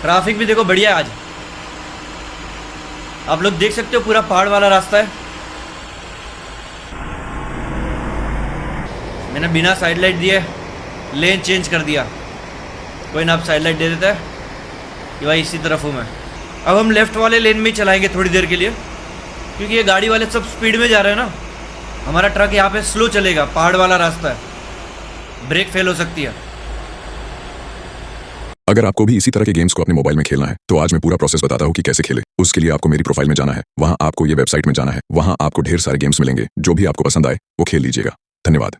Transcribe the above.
Traffic भी देखो बढ़िया है आज। आप लोग देख सकते हो पूरा पहाड़ वाला रास्ता है। मैंने बिना साइड लाइट दिए लेन चेंज कर दिया। कोई ना, आप साइड लाइट दे देता है कि भाई इसी तरफ हूँ मैं। अब हम लेफ़्ट वाले लेन में ही चलाएंगे थोड़ी देर के लिए, क्योंकि ये गाड़ी वाले सब स्पीड में जा रहे हैं ना। हमारा ट्रक यहाँ पे स्लो चलेगा, पहाड़ वाला रास्ता है, ब्रेक फेल हो सकती है। अगर आपको भी इसी तरह के गेम्स को अपने मोबाइल में खेलना है तो आज मैं पूरा प्रोसेस बताता हूँ कि कैसे खेले। उसके लिए आपको मेरी प्रोफाइल में जाना है, वहाँ आपको ये वेबसाइट में जाना है, वहाँ आपको ढेर सारे गेम्स मिलेंगे। जो भी आपको पसंद आए वो खेल लीजिएगा। धन्यवाद।